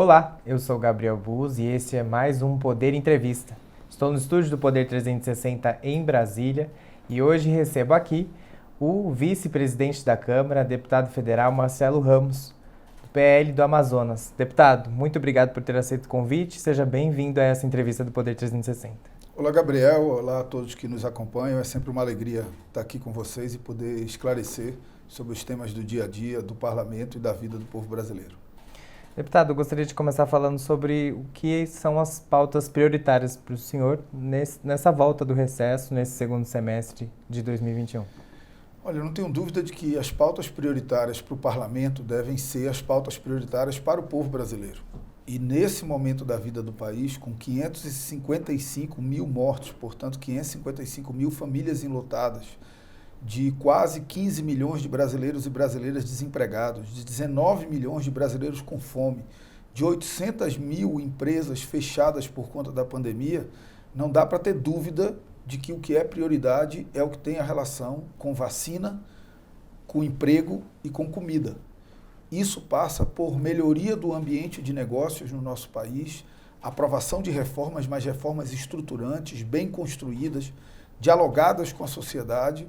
Olá, eu sou Gabriel Buz e esse é mais um Poder Entrevista. Estou no estúdio do Poder 360 em Brasília e hoje recebo aqui o vice-presidente da Câmara, deputado federal Marcelo Ramos, do PL do Amazonas. Deputado, muito obrigado por ter aceito o convite. Seja bem-vindo a essa entrevista do Poder 360. Olá, Gabriel. Olá a todos que nos acompanham. É sempre uma alegria estar aqui com vocês e poder esclarecer sobre os temas do dia a dia, do parlamento e da vida do povo brasileiro. Deputado, eu gostaria de começar falando sobre o que são as pautas prioritárias para o senhor nessa volta do recesso, nesse segundo semestre de 2021. Olha, eu não tenho dúvida de que as pautas prioritárias para o parlamento devem ser as pautas prioritárias para o povo brasileiro. E nesse momento da vida do país, com 555 mil mortos, portanto 555 mil famílias enlutadas, de quase 15 milhões de brasileiros e brasileiras desempregados, de 19 milhões de brasileiros com fome, de 800 mil empresas fechadas por conta da pandemia, não dá para ter dúvida de que o que é prioridade é o que tem a relação com vacina, com emprego e com comida. Isso passa por melhoria do ambiente de negócios no nosso país, aprovação de reformas, mas reformas estruturantes, bem construídas, dialogadas com a sociedade,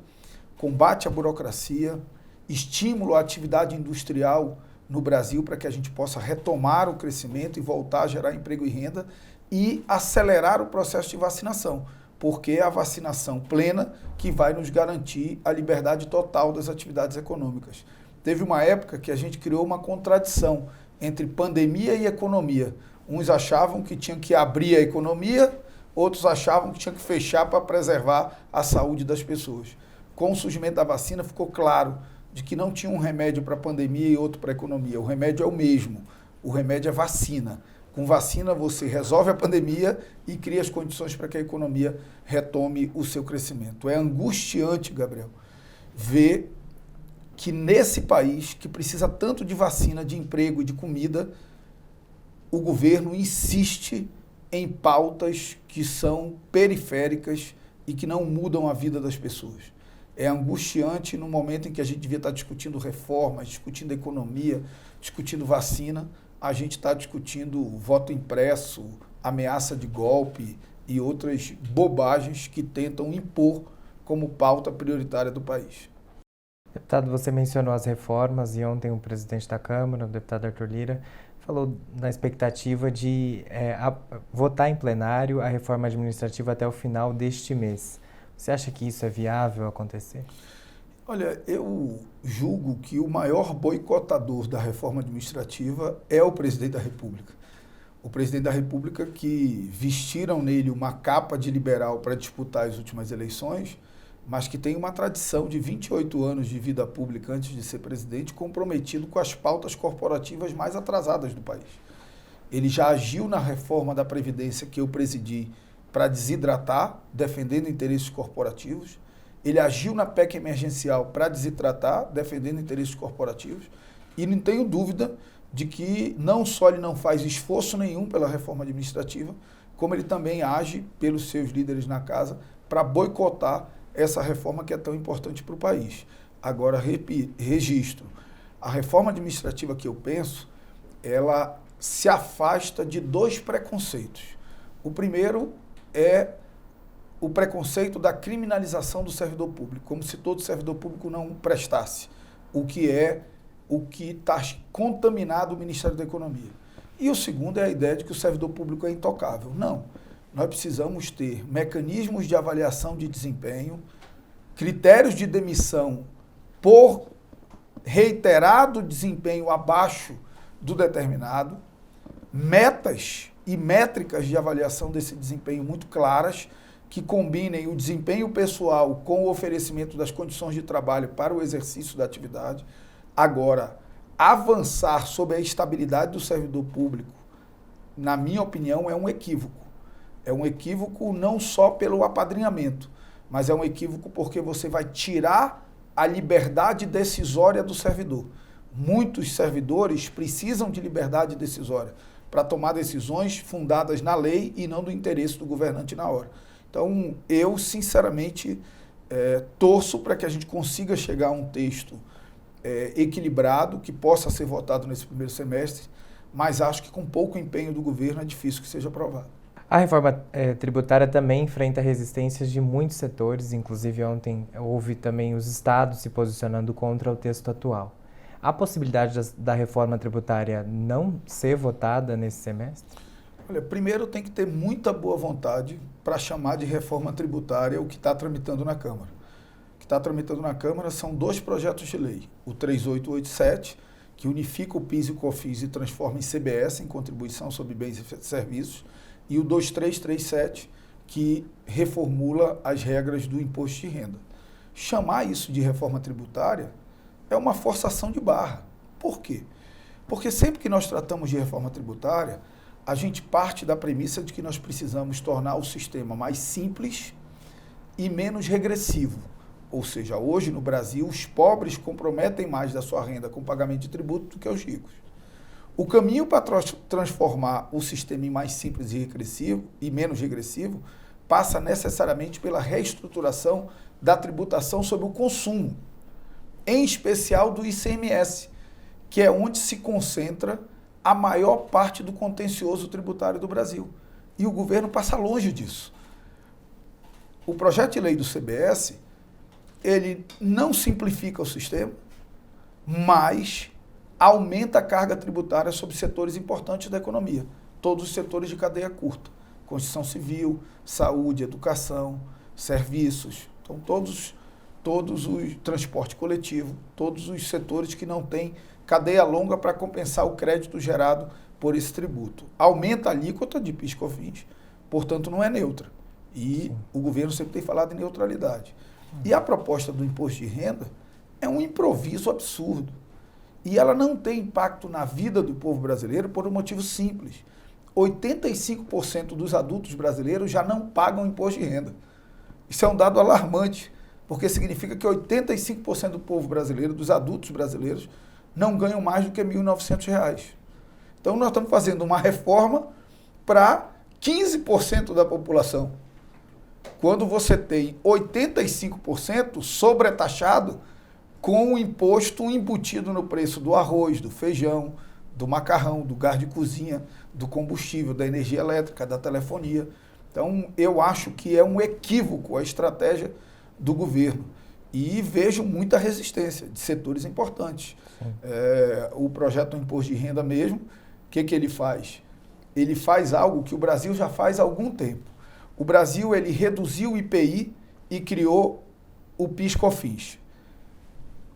combate à burocracia, estímulo à atividade industrial no Brasil para que a gente possa retomar o crescimento e voltar a gerar emprego e renda e acelerar o processo de vacinação, porque é a vacinação plena que vai nos garantir a liberdade total das atividades econômicas. Teve uma época que a gente criou uma contradição entre pandemia e economia. Uns achavam que tinham que abrir a economia, outros achavam que tinham que fechar para preservar a saúde das pessoas. Com o surgimento da vacina, ficou claro de que não tinha um remédio para a pandemia e outro para a economia. O remédio é o mesmo. O remédio é vacina. Com vacina, você resolve a pandemia e cria as condições para que a economia retome o seu crescimento. É angustiante, Gabriel, ver que nesse país, que precisa tanto de vacina, de emprego e de comida, o governo insiste em pautas que são periféricas e que não mudam a vida das pessoas. É angustiante no momento em que a gente devia estar discutindo reformas, discutindo economia, discutindo vacina, a gente está discutindo voto impresso, ameaça de golpe e outras bobagens que tentam impor como pauta prioritária do país. Deputado, você mencionou as reformas e ontem o presidente da Câmara, o deputado Arthur Lira, falou na expectativa de votar em plenário a reforma administrativa até o final deste mês. Você acha que isso é viável acontecer? Olha, eu julgo que o maior boicotador da reforma administrativa é o presidente da República. O presidente da República que vestiram nele uma capa de liberal para disputar as últimas eleições, mas que tem uma tradição de 28 anos de vida pública antes de ser presidente, comprometido com as pautas corporativas mais atrasadas do país. Ele já agiu na reforma da Previdência que eu presidi para desidratar, defendendo interesses corporativos. Ele agiu na PEC emergencial para desidratar, defendendo interesses corporativos. E não tenho dúvida de que não só ele não faz esforço nenhum pela reforma administrativa, como ele também age pelos seus líderes na casa para boicotar essa reforma que é tão importante para o país. Agora, registro, a reforma administrativa que eu penso, ela se afasta de dois preconceitos. O primeiro é o preconceito da criminalização do servidor público, como se todo servidor público não prestasse, o que está contaminado o Ministério da Economia. E o segundo é a ideia de que o servidor público é intocável. Não, nós precisamos ter mecanismos de avaliação de desempenho, critérios de demissão por reiterado desempenho abaixo do determinado, metas e métricas de avaliação desse desempenho muito claras, que combinem o desempenho pessoal com o oferecimento das condições de trabalho para o exercício da atividade. Agora, avançar sobre a estabilidade do servidor público, na minha opinião, é um equívoco. É um equívoco não só pelo apadrinhamento, mas é um equívoco porque você vai tirar a liberdade decisória do servidor. Muitos servidores precisam de liberdade decisória para tomar decisões fundadas na lei e não do interesse do governante na hora. Então, eu, sinceramente, torço para que a gente consiga chegar a um texto equilibrado, que possa ser votado nesse primeiro semestre, mas acho que com pouco empenho do governo é difícil que seja aprovado. A reforma tributária também enfrenta resistências de muitos setores, inclusive ontem houve também os estados se posicionando contra o texto atual. Há possibilidade da reforma tributária não ser votada nesse semestre? Olha, primeiro tem que ter muita boa vontade para chamar de reforma tributária o que está tramitando na Câmara. O que está tramitando na Câmara são 2 projetos de lei. O 3887, que unifica o PIS e o COFINS e transforma em CBS, em Contribuição sobre Bens e Serviços, e o 2337, que reformula as regras do imposto de renda. Chamar isso de reforma tributária é uma forçação de barra. Por quê? Porque sempre que nós tratamos de reforma tributária, a gente parte da premissa de que nós precisamos tornar o sistema mais simples e menos regressivo. Ou seja, hoje no Brasil, os pobres comprometem mais da sua renda com o pagamento de tributo do que os ricos. O caminho para transformar o sistema em mais simples e menos regressivo passa necessariamente pela reestruturação da tributação sobre o consumo, em especial do ICMS, que é onde se concentra a maior parte do contencioso tributário do Brasil. E o governo passa longe disso. O projeto de lei do CBS, ele não simplifica o sistema, mas aumenta a carga tributária sobre setores importantes da economia, todos os setores de cadeia curta, construção civil, saúde, educação, serviços, então todos os transporte coletivo, todos os setores que não têm cadeia longa para compensar o crédito gerado por esse tributo. Aumenta a alíquota de PIS e COFINS, portanto não é neutra. E sim, o governo sempre tem falado em neutralidade. E a proposta do imposto de renda é um improviso absurdo. E ela não tem impacto na vida do povo brasileiro por um motivo simples. 85% dos adultos brasileiros já não pagam imposto de renda. Isso é um dado alarmante, porque significa que 85% do povo brasileiro, dos adultos brasileiros, não ganham mais do que R$ 1.900. Então nós estamos fazendo uma reforma para 15% da população. Quando você tem 85% sobretaxado com o imposto embutido no preço do arroz, do feijão, do macarrão, do gás de cozinha, do combustível, da energia elétrica, da telefonia. Então, eu acho que é um equívoco a estratégia do governo. E vejo muita resistência de setores importantes. O projeto do imposto de renda mesmo, o que ele faz? Ele faz algo que o Brasil já faz há algum tempo. O Brasil ele reduziu o IPI e criou o PIS/COFINS.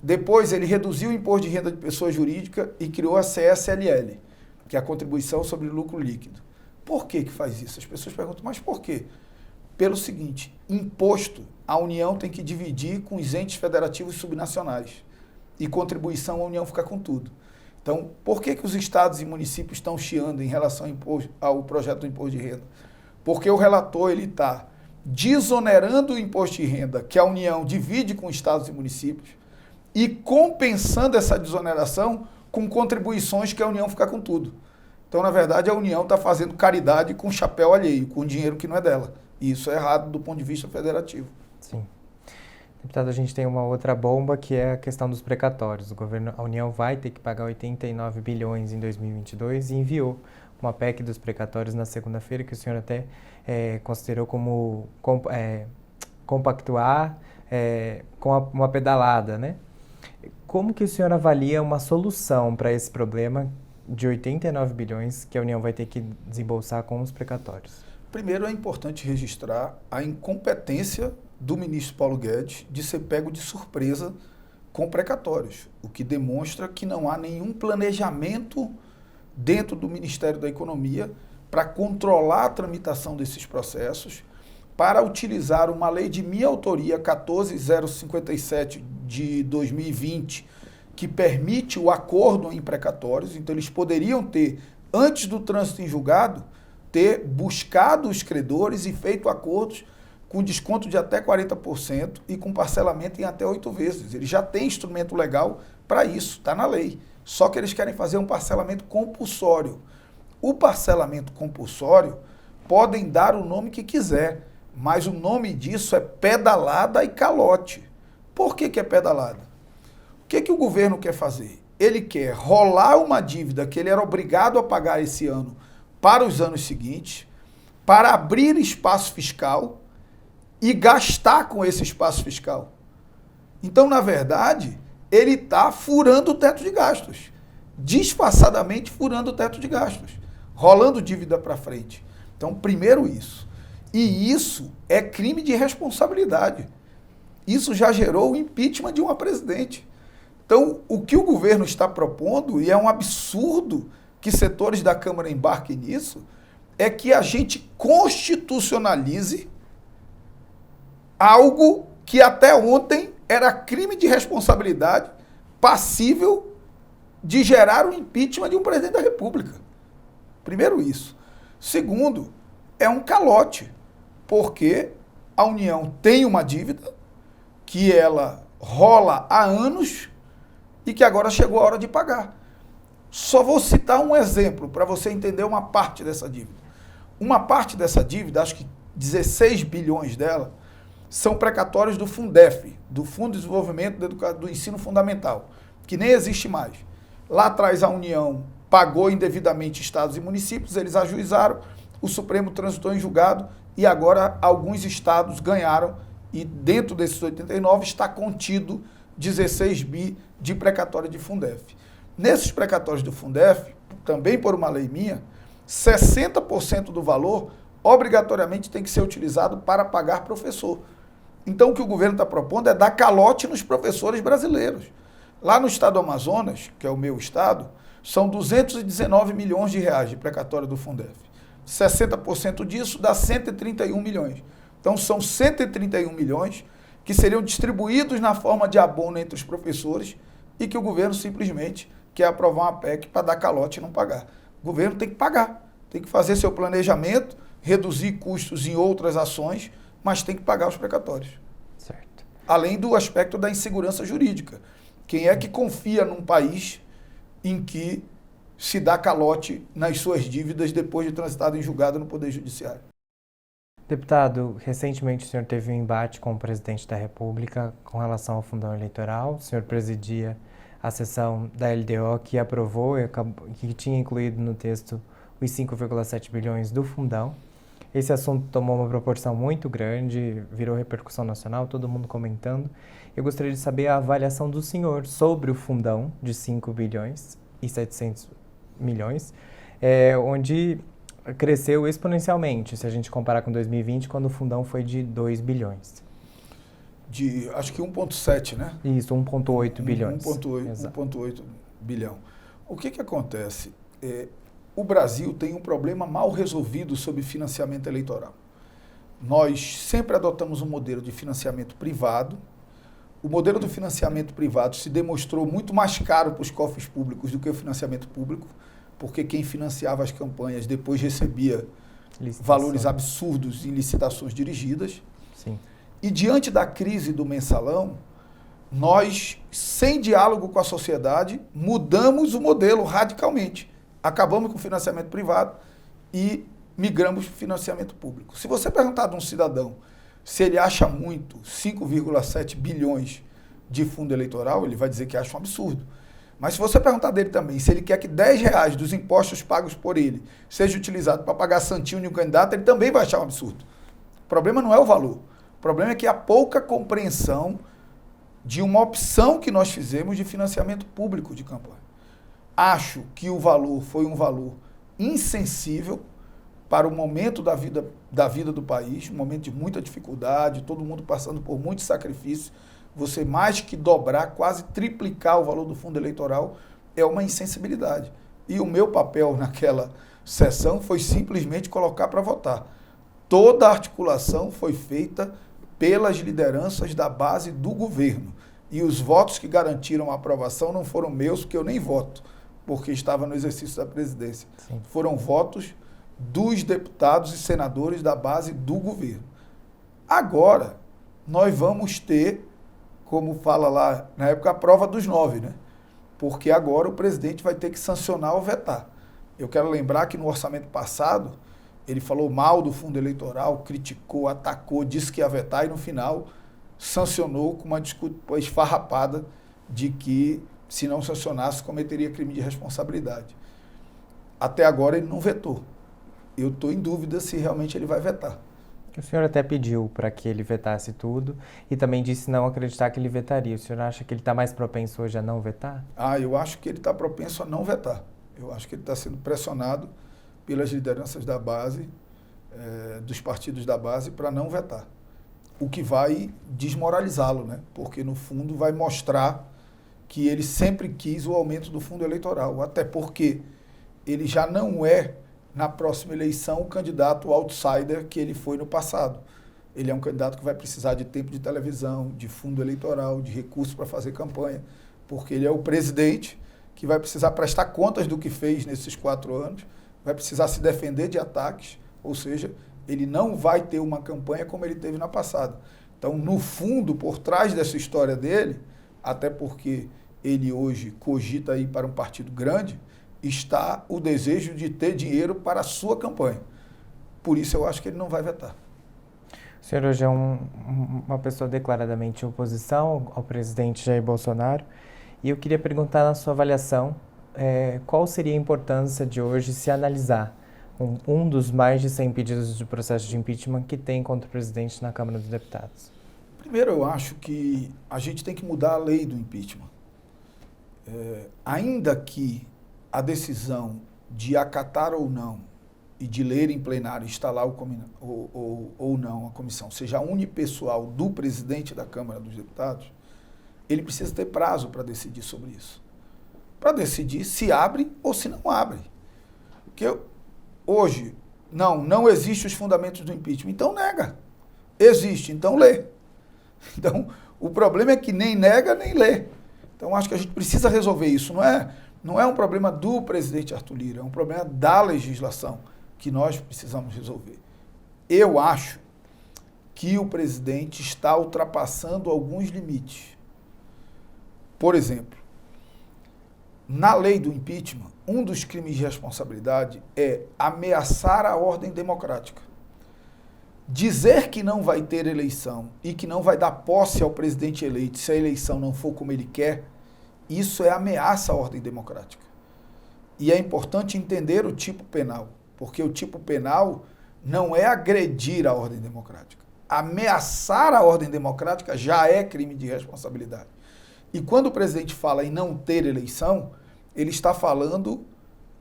Depois ele reduziu o imposto de renda de pessoa jurídica e criou a CSLL, que é a Contribuição sobre Lucro Líquido. Por que faz isso? As pessoas perguntam, mas por quê? Pelo seguinte, imposto a União tem que dividir com os entes federativos subnacionais e contribuição a União fica com tudo. Então, por que os estados e municípios estão chiando em relação ao projeto do imposto de renda? Porque o relator está desonerando o imposto de renda que a União divide com estados e municípios e compensando essa desoneração com contribuições que a União fica com tudo. Então, na verdade, a União está fazendo caridade com chapéu alheio, com dinheiro que não é dela. E isso é errado do ponto de vista federativo. Sim. Deputado, a gente tem uma outra bomba que é a questão dos precatórios. A União vai ter que pagar 89 bilhões em 2022 e enviou uma PEC dos precatórios na segunda-feira, que o senhor até considerou como compactuar com uma pedalada, né? Como que o senhor avalia uma solução para esse problema de 89 bilhões que a União vai ter que desembolsar com os precatórios? Primeiro, é importante registrar a incompetência do ministro Paulo Guedes de ser pego de surpresa com precatórios, o que demonstra que não há nenhum planejamento dentro do Ministério da Economia para controlar a tramitação desses processos, para utilizar uma lei de minha autoria, 14.057 de 2020, que permite o acordo em precatórios. Então, eles poderiam ter, antes do trânsito em julgado, ter buscado os credores e feito acordos com desconto de até 40% e com parcelamento em até 8 vezes. Eles já têm instrumento legal para isso, está na lei. Só que eles querem fazer um parcelamento compulsório. O parcelamento compulsório podem dar o nome que quiser, mas o nome disso é pedalada e calote. Por que é pedalada? O que o governo quer fazer? ele quer rolar uma dívida que ele era obrigado a pagar esse ano para os anos seguintes, para abrir espaço fiscal e gastar com esse espaço fiscal. Então, na verdade, ele está furando o teto de gastos, disfarçadamente furando o teto de gastos, rolando dívida para frente. Então, primeiro isso. E isso é crime de responsabilidade. Isso já gerou o impeachment de uma presidente. Então, o que o governo está propondo, e é um absurdo que setores da Câmara embarquem nisso, é que a gente constitucionalize algo que até ontem era crime de responsabilidade passível de gerar o impeachment de um presidente da República. Primeiro isso. Segundo, é um calote, porque a União tem uma dívida que ela rola há anos e que agora chegou a hora de pagar. Só vou citar um exemplo para você entender uma parte dessa dívida. Uma parte dessa dívida, acho que 16 bilhões dela, são precatórios do Fundef, do Fundo de Desenvolvimento do Ensino Fundamental, que nem existe mais. Lá atrás a União pagou indevidamente estados e municípios, eles ajuizaram, o Supremo transitou em julgado e agora alguns estados ganharam e dentro desses 89 está contido 16 bi de precatório de Fundef. Nesses precatórios do Fundef, também por uma lei minha, 60% do valor obrigatoriamente tem que ser utilizado para pagar professor. Então o que o governo está propondo é dar calote nos professores brasileiros. Lá no estado do Amazonas, que é o meu estado, são 219 milhões de reais de precatório do Fundef. 60% disso dá 131 milhões. Então são 131 milhões que seriam distribuídos na forma de abono entre os professores e que o governo simplesmente quer aprovar uma PEC para dar calote e não pagar. O governo tem que pagar, tem que fazer seu planejamento, reduzir custos em outras ações, mas tem que pagar os precatórios. Certo. Além do aspecto da insegurança jurídica. Quem é que confia num país em que se dá calote nas suas dívidas depois de transitado em julgado no Poder Judiciário? Deputado, recentemente o senhor teve um embate com o presidente da República com relação ao fundão eleitoral. O senhor presidia a sessão da LDO que aprovou e que tinha incluído no texto os 5,7 bilhões do fundão. Esse assunto tomou uma proporção muito grande, virou repercussão nacional, todo mundo comentando. Eu gostaria de saber a avaliação do senhor sobre o fundão de 5 bilhões e 700 milhões, onde cresceu exponencialmente, se a gente comparar com 2020, quando o fundão foi de 2 bilhões. Acho que 1,7, né? Isso, 1,8 bilhões. 1,8 bilhão. O que acontece? O Brasil tem um problema mal resolvido sobre financiamento eleitoral. Nós sempre adotamos um modelo de financiamento privado. O modelo do financiamento privado se demonstrou muito mais caro para os cofres públicos do que o financiamento público, porque quem financiava as campanhas depois recebia valores absurdos em licitações dirigidas. Sim. E diante da crise do mensalão, nós, sem diálogo com a sociedade, mudamos o modelo radicalmente. Acabamos com o financiamento privado e migramos para o financiamento público. Se você perguntar de um cidadão se ele acha muito 5,7 bilhões de fundo eleitoral, ele vai dizer que acha um absurdo. Mas se você perguntar dele também se ele quer que R$10 dos impostos pagos por ele seja utilizado para pagar santinho de um candidato, ele também vai achar um absurdo. O problema não é o valor. O problema é que há pouca compreensão de uma opção que nós fizemos de financiamento público de campanha. Acho que o valor foi um valor insensível para o momento da vida do país, um momento de muita dificuldade, todo mundo passando por muito sacrifício. Você mais que dobrar, quase triplicar o valor do fundo eleitoral é uma insensibilidade. E o meu papel naquela sessão foi simplesmente colocar para votar. Toda a articulação foi feita pelas lideranças da base do governo. E os votos que garantiram a aprovação não foram meus, porque eu nem voto, porque estava no exercício da presidência. Sim. Foram votos dos deputados e senadores da base do governo. Agora, nós vamos ter, como fala lá na época, a prova dos 9, né? Porque agora o presidente vai ter que sancionar ou vetar. Eu quero lembrar que no orçamento passado, ele falou mal do fundo eleitoral, criticou, atacou, disse que ia vetar e no final sancionou com uma desculpa esfarrapada de que se não sancionasse, cometeria crime de responsabilidade. Até agora ele não vetou. Eu estou em dúvida se realmente ele vai vetar. O senhor até pediu para que ele vetasse tudo e também disse não acreditar que ele vetaria. O senhor acha que ele está mais propenso hoje a não vetar? Eu acho que ele está propenso a não vetar. Eu acho que ele está sendo pressionado pelas lideranças da base, dos partidos da base, para não vetar. O que vai desmoralizá-lo, né? Porque, no fundo, vai mostrar que ele sempre quis o aumento do fundo eleitoral, até porque ele já não é, na próxima eleição, o candidato outsider que ele foi no passado. Ele é um candidato que vai precisar de tempo de televisão, de fundo eleitoral, de recursos para fazer campanha, porque ele é o presidente que vai precisar prestar contas do que fez nesses 4 anos, vai precisar se defender de ataques, ou seja, ele não vai ter uma campanha como ele teve na passada. Então, no fundo, por trás dessa história dele, até porque ele hoje cogita ir para um partido grande, está o desejo de ter dinheiro para a sua campanha. Por isso eu acho que ele não vai vetar. O senhor hoje é uma pessoa declaradamente em oposição ao presidente Jair Bolsonaro e eu queria perguntar na sua avaliação qual seria a importância de hoje se analisar um dos mais de 100 pedidos de processo de impeachment que tem contra o presidente na Câmara dos Deputados. Primeiro, eu acho que a gente tem que mudar a lei do impeachment. Ainda que a decisão de acatar ou não e de ler em plenário, instalar ou não a comissão, seja unipessoal do presidente da Câmara dos Deputados, ele precisa ter prazo para decidir sobre isso. Para decidir se abre ou se não abre. Porque hoje, não existe os fundamentos do impeachment, então nega. Existe, então lê. Então, o problema é que nem nega, nem lê. Então, acho que a gente precisa resolver isso. Não é um problema do presidente Arthur Lira, é um problema da legislação que nós precisamos resolver. Eu acho que o presidente está ultrapassando alguns limites. Por exemplo, na lei do impeachment, um dos crimes de responsabilidade é ameaçar a ordem democrática. Dizer que não vai ter eleição e que não vai dar posse ao presidente eleito se a eleição não for como ele quer, isso é ameaça à ordem democrática. E é importante entender o tipo penal, porque o tipo penal não é agredir a ordem democrática. Ameaçar a ordem democrática já é crime de responsabilidade. E quando o presidente fala em não ter eleição, ele está falando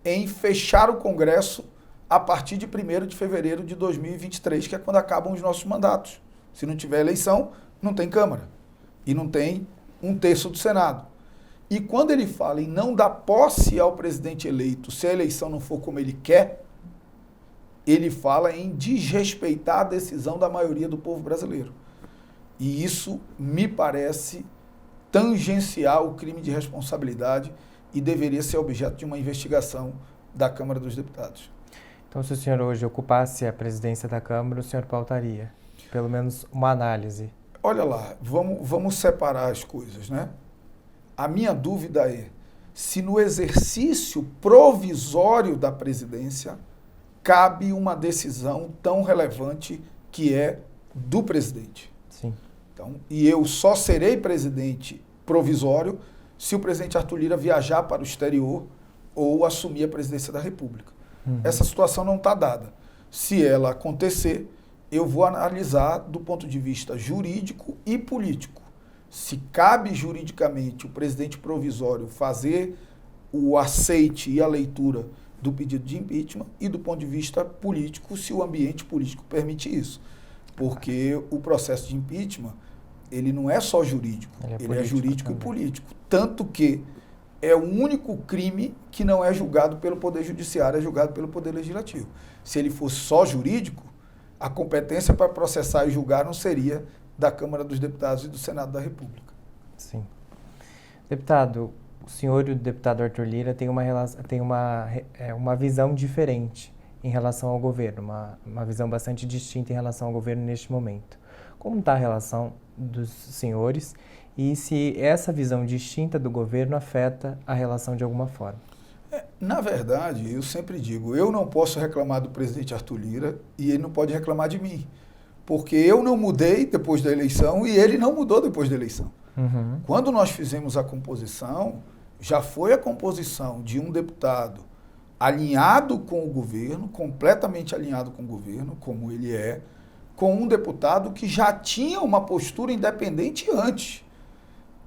em fechar o Congresso a partir de 1º de fevereiro de 2023, que é quando acabam os nossos mandatos. Se não tiver eleição, não tem Câmara. E não tem 1/3 do Senado. E quando ele fala em não dar posse ao presidente eleito se a eleição não for como ele quer, ele fala em desrespeitar a decisão da maioria do povo brasileiro. E isso me parece tangenciar o crime de responsabilidade e deveria ser objeto de uma investigação da Câmara dos Deputados. Então, se o senhor hoje ocupasse a presidência da Câmara, o senhor pautaria? Pelo menos uma análise. Olha lá, vamos separar as coisas, né? A minha dúvida é se no exercício provisório da presidência cabe uma decisão tão relevante que é do presidente. Sim. Então, e eu só serei presidente provisório se o presidente Arthur Lira viajar para o exterior ou assumir a presidência da República. Essa situação não está dada. Se ela acontecer, eu vou analisar do ponto de vista jurídico e político. Se cabe juridicamente o presidente provisório fazer o aceite e a leitura do pedido de impeachment e do ponto de vista político, se o ambiente político permite isso. Porque o processo de impeachment, ele não é só jurídico, ele é jurídico também. E político. Tanto que é o único crime que não é julgado pelo Poder Judiciário, é julgado pelo Poder Legislativo. Se ele fosse só jurídico, a competência para processar e julgar não seria da Câmara dos Deputados e do Senado da República. Sim. Deputado, o senhor e o deputado Arthur Lira têm uma visão diferente em relação ao governo, uma visão bastante distinta em relação ao governo neste momento. Como está a relação dos senhores e se essa visão distinta do governo afeta a relação de alguma forma? Na verdade, eu sempre digo, eu não posso reclamar do presidente Arthur Lira e ele não pode reclamar de mim, porque eu não mudei depois da eleição e ele não mudou depois da eleição. Quando nós fizemos a composição, já foi a composição de um deputado alinhado com o governo, completamente alinhado com o governo, como ele é, com um deputado que já tinha uma postura independente antes.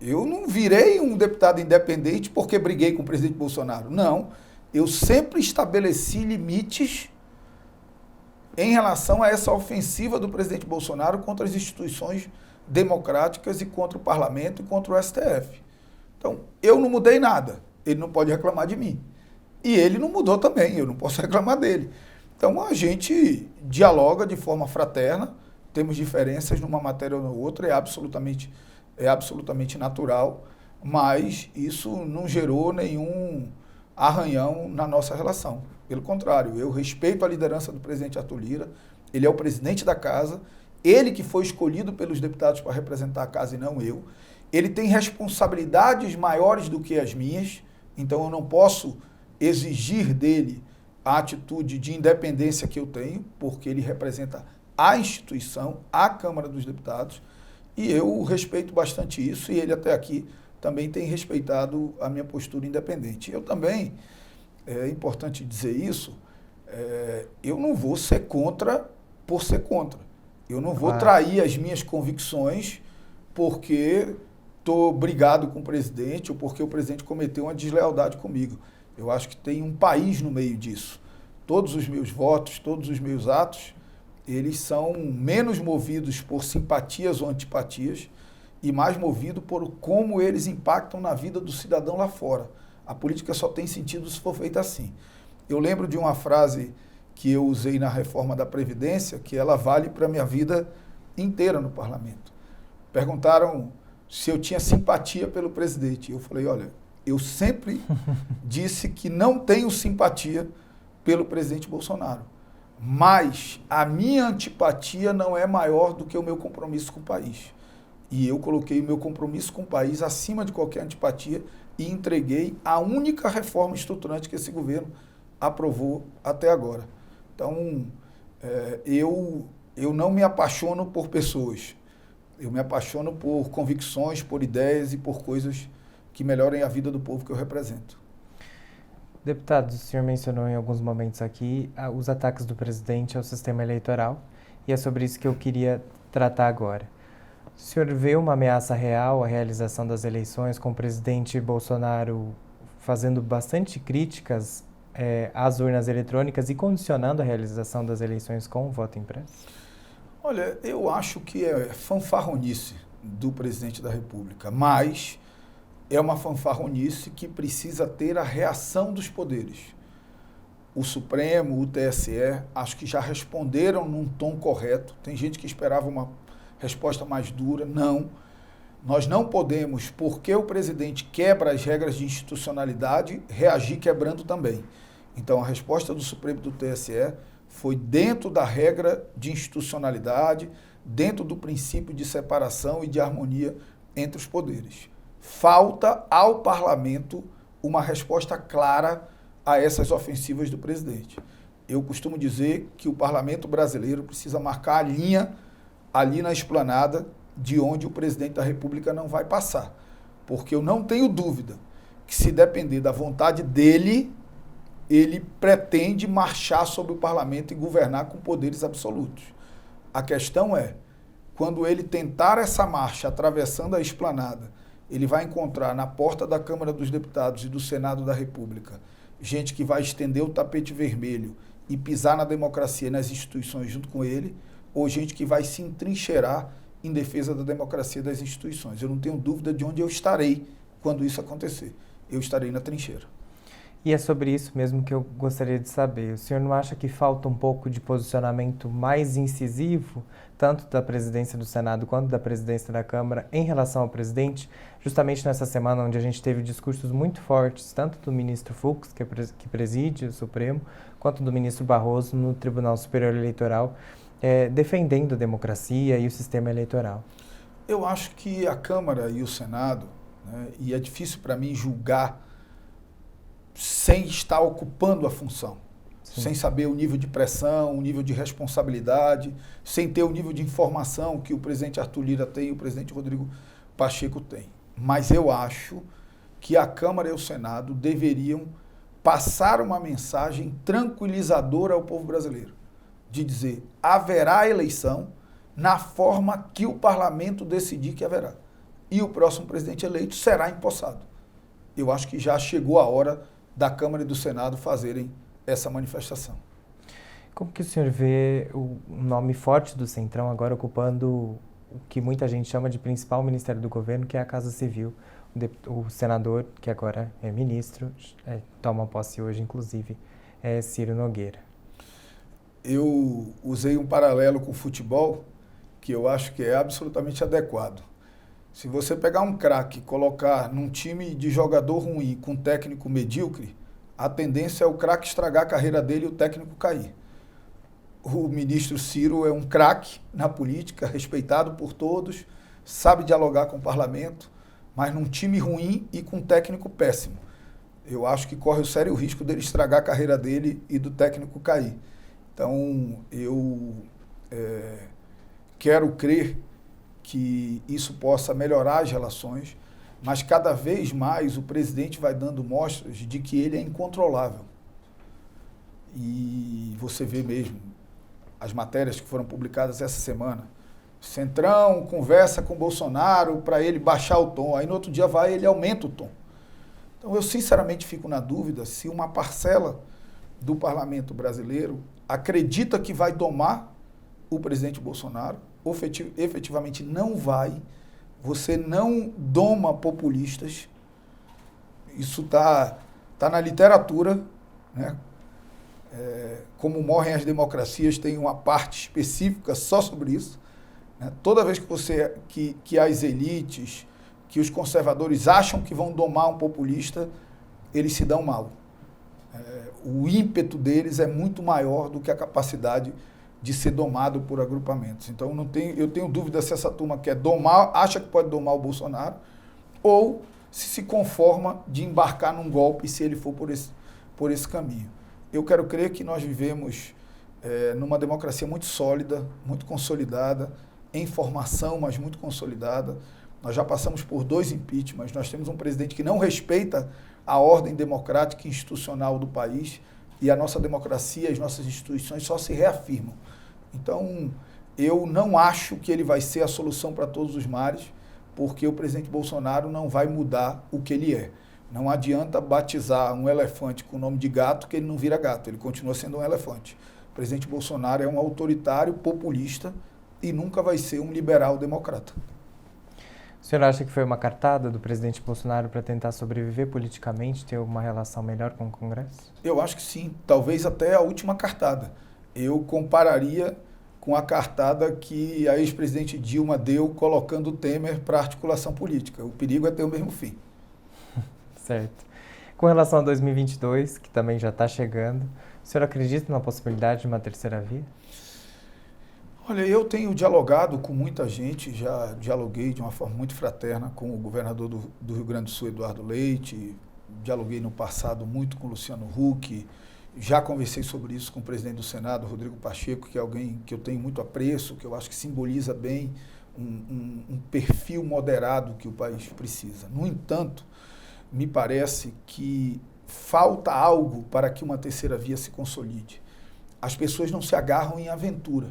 Eu não virei um deputado independente porque briguei com o presidente Bolsonaro. Não, eu sempre estabeleci limites em relação a essa ofensiva do presidente Bolsonaro contra as instituições democráticas e contra o parlamento e contra o STF. Então, eu não mudei nada, ele não pode reclamar de mim. E ele não mudou também, eu não posso reclamar dele. Então, a gente dialoga de forma fraterna, temos diferenças numa matéria ou na outra, é absolutamente natural, mas isso não gerou nenhum arranhão na nossa relação. Pelo contrário, eu respeito a liderança do presidente Arthur Lira, ele é o presidente da casa, ele que foi escolhido pelos deputados para representar a casa e não eu. Ele tem responsabilidades maiores do que as minhas, então eu não posso exigir dele a atitude de independência que eu tenho, porque ele representa a instituição, a Câmara dos Deputados, e eu respeito bastante isso, e ele até aqui também tem respeitado a minha postura independente. Eu também, é importante dizer isso, eu não vou ser contra por ser contra. Eu não vou trair as minhas convicções porque estou brigado com o presidente ou porque o presidente cometeu uma deslealdade comigo. Eu acho que tem um país no meio disso. Todos os meus votos, todos os meus atos, eles são menos movidos por simpatias ou antipatias e mais movidos por como eles impactam na vida do cidadão lá fora. A política só tem sentido se for feita assim. Eu lembro de uma frase que eu usei na reforma da Previdência, que ela vale para a minha vida inteira no parlamento. Perguntaram se eu tinha simpatia pelo presidente. Eu falei, olha, eu sempre disse que não tenho simpatia pelo presidente Bolsonaro, mas a minha antipatia não é maior do que o meu compromisso com o país. E eu coloquei o meu compromisso com o país acima de qualquer antipatia e entreguei a única reforma estruturante que esse governo aprovou até agora. Então, eu não me apaixono por pessoas, eu me apaixono por convicções, por ideias e por coisas que melhorem a vida do povo que eu represento. Deputado, o senhor mencionou em alguns momentos aqui os ataques do presidente ao sistema eleitoral, e é sobre isso que eu queria tratar agora. O senhor vê uma ameaça real à realização das eleições, com o presidente Bolsonaro fazendo bastante críticas às urnas eletrônicas e condicionando a realização das eleições com o voto impresso? Olha, eu acho que é fanfarronice do presidente da República, mas é uma fanfarronice que precisa ter a reação dos poderes. O Supremo, o TSE, acho que já responderam num tom correto. Tem gente que esperava uma resposta mais dura. Não. Nós não podemos, porque o presidente quebra as regras de institucionalidade, reagir quebrando também. Então, a resposta do Supremo e do TSE foi dentro da regra de institucionalidade, dentro do princípio de separação e de harmonia entre os poderes. Falta ao parlamento uma resposta clara a essas ofensivas do presidente. Eu costumo dizer que o parlamento brasileiro precisa marcar a linha ali na esplanada de onde o presidente da República não vai passar. Porque eu não tenho dúvida que, se depender da vontade dele, ele pretende marchar sobre o parlamento e governar com poderes absolutos. A questão é, quando ele tentar essa marcha atravessando a esplanada, ele vai encontrar na porta da Câmara dos Deputados e do Senado da República gente que vai estender o tapete vermelho e pisar na democracia e nas instituições junto com ele, ou gente que vai se entrincheirar em defesa da democracia e das instituições. Eu não tenho dúvida de onde eu estarei quando isso acontecer. Eu estarei na trincheira. E é sobre isso mesmo que eu gostaria de saber. O senhor não acha que falta um pouco de posicionamento mais incisivo, tanto da presidência do Senado quanto da presidência da Câmara, em relação ao presidente, justamente nessa semana onde a gente teve discursos muito fortes, tanto do ministro Fux, que preside o Supremo, quanto do ministro Barroso no Tribunal Superior Eleitoral, defendendo a democracia e o sistema eleitoral? Eu acho que a Câmara e o Senado, né, e é difícil para mim julgar sem estar ocupando a função, sim, sem saber o nível de pressão, o nível de responsabilidade, sem ter o nível de informação que o presidente Arthur Lira tem e o presidente Rodrigo Pacheco tem. Mas eu acho que a Câmara e o Senado deveriam passar uma mensagem tranquilizadora ao povo brasileiro, de dizer, haverá eleição na forma que o parlamento decidir que haverá. E o próximo presidente eleito será empossado. Eu acho que já chegou a hora da Câmara e do Senado fazerem essa manifestação. Como que o senhor vê o nome forte do Centrão agora ocupando o que muita gente chama de principal ministério do governo, que é a Casa Civil? O senador, que agora é ministro, toma posse hoje, inclusive, é Ciro Nogueira. Eu usei um paralelo com o futebol que eu acho que é absolutamente adequado. Se você pegar um craque e colocar num time de jogador ruim com técnico medíocre, a tendência é o craque estragar a carreira dele e o técnico cair. O ministro Ciro é um craque na política, respeitado por todos, sabe dialogar com o parlamento, mas num time ruim e com um técnico péssimo. Eu acho que corre o sério risco dele estragar a carreira dele e do técnico cair. Então, eu quero crer que isso possa melhorar as relações, mas cada vez mais o presidente vai dando mostras de que ele é incontrolável. E você vê mesmo as matérias que foram publicadas essa semana. Centrão conversa com Bolsonaro para ele baixar o tom, aí no outro dia vai e ele aumenta o tom. Então eu sinceramente fico na dúvida se uma parcela do parlamento brasileiro acredita que vai domar o presidente Bolsonaro, ou efetivamente não vai. Você não doma populistas, isso tá na literatura, né? Como morrem as democracias, tem uma parte específica só sobre isso. Né? Toda vez que as elites, que os conservadores acham que vão domar um populista, eles se dão mal. O ímpeto deles é muito maior do que a capacidade de ser domado por agrupamentos. Então eu tenho dúvida se essa turma quer domar, acha que pode domar o Bolsonaro, ou se conforma de embarcar num golpe se ele for por esse caminho. Eu quero crer que nós vivemos numa democracia muito sólida, muito consolidada, em formação, mas muito consolidada. Nós já passamos por 2 impeachments, nós temos um presidente que não respeita a ordem democrática e institucional do país, e a nossa democracia, as nossas instituições só se reafirmam. Então, eu não acho que ele vai ser a solução para todos os males, porque o presidente Bolsonaro não vai mudar o que ele é. Não adianta batizar um elefante com o nome de gato, que ele não vira gato, ele continua sendo um elefante. O presidente Bolsonaro é um autoritário populista e nunca vai ser um liberal democrata. O senhor acha que foi uma cartada do presidente Bolsonaro para tentar sobreviver politicamente, ter uma relação melhor com o Congresso? Eu acho que sim, talvez até a última cartada. Eu compararia com a cartada que a ex-presidente Dilma deu colocando o Temer para articulação política. O perigo é ter o mesmo fim. Certo. Com relação a 2022, que também já está chegando, o senhor acredita na possibilidade de uma terceira via? Olha, eu tenho dialogado com muita gente, já dialoguei de uma forma muito fraterna com o governador do Rio Grande do Sul, Eduardo Leite, dialoguei no passado muito com o Luciano Huck, já conversei sobre isso com o presidente do Senado, Rodrigo Pacheco, que é alguém que eu tenho muito apreço, que eu acho que simboliza bem um perfil moderado que o país precisa. No entanto, me parece que falta algo para que uma terceira via se consolide. As pessoas não se agarram em aventura.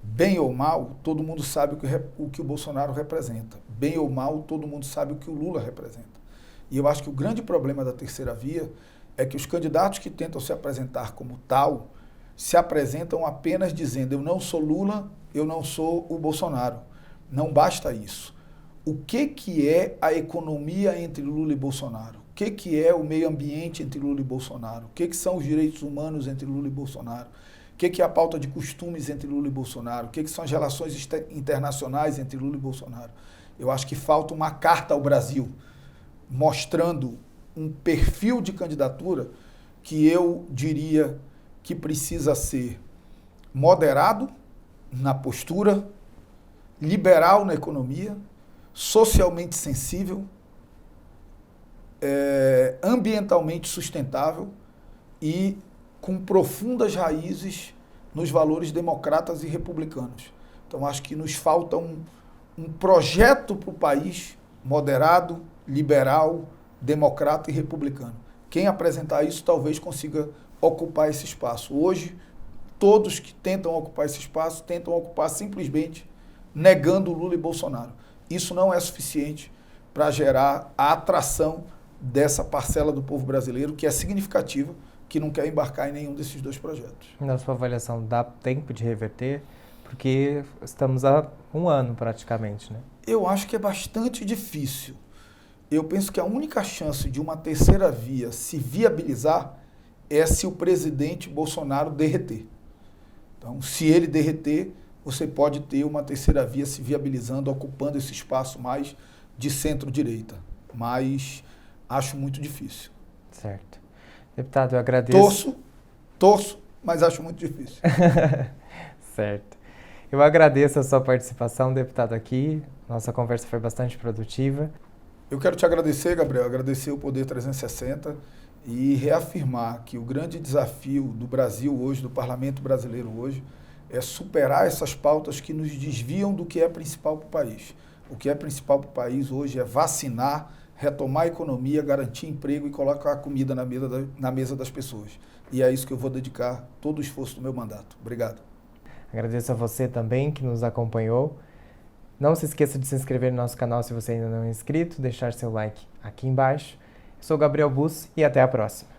Bem ou mal, todo mundo sabe o que o Bolsonaro representa. Bem ou mal, todo mundo sabe o que o Lula representa. E eu acho que o grande problema da terceira via é que os candidatos que tentam se apresentar como tal se apresentam apenas dizendo: eu não sou Lula, eu não sou o Bolsonaro. Não basta isso. O que é a economia entre Lula e Bolsonaro? O que é o meio ambiente entre Lula e Bolsonaro? O que são os direitos humanos entre Lula e Bolsonaro? O que é a pauta de costumes entre Lula e Bolsonaro? O que são as relações internacionais entre Lula e Bolsonaro? Eu acho que falta uma carta ao Brasil, mostrando um perfil de candidatura que eu diria que precisa ser moderado na postura, liberal na economia, socialmente sensível, ambientalmente sustentável e com profundas raízes nos valores democratas e republicanos. Então, acho que nos falta um projeto para o país moderado, liberal, democrata e republicano. Quem apresentar isso talvez consiga ocupar esse espaço. Hoje, todos que tentam ocupar esse espaço, tentam ocupar simplesmente negando Lula e Bolsonaro. Isso não é suficiente para gerar a atração dessa parcela do povo brasileiro, que é significativa, que não quer embarcar em nenhum desses dois projetos. Na sua avaliação, dá tempo de reverter? Porque estamos há um ano praticamente, né? Eu acho que é bastante difícil. Eu penso que a única chance de uma terceira via se viabilizar é se o presidente Bolsonaro derreter. Então, se ele derreter, você pode ter uma terceira via se viabilizando, ocupando esse espaço mais de centro-direita. Mas acho muito difícil. Certo. Deputado, eu agradeço. Torço, mas acho muito difícil. Certo. Eu agradeço a sua participação, deputado, aqui. Nossa conversa foi bastante produtiva. Eu quero te agradecer, Gabriel, agradecer o Poder 360 e reafirmar que o grande desafio do Brasil hoje, do Parlamento brasileiro hoje, é superar essas pautas que nos desviam do que é principal para o país. O que é principal para o país hoje é vacinar, retomar a economia, garantir emprego e colocar a comida na mesa das pessoas. E é isso que eu vou dedicar todo o esforço do meu mandato. Obrigado. Agradeço a você também que nos acompanhou. Não se esqueça de se inscrever no nosso canal se você ainda não é inscrito, deixar seu like aqui embaixo. Eu sou o Gabriel Bussi e até a próxima.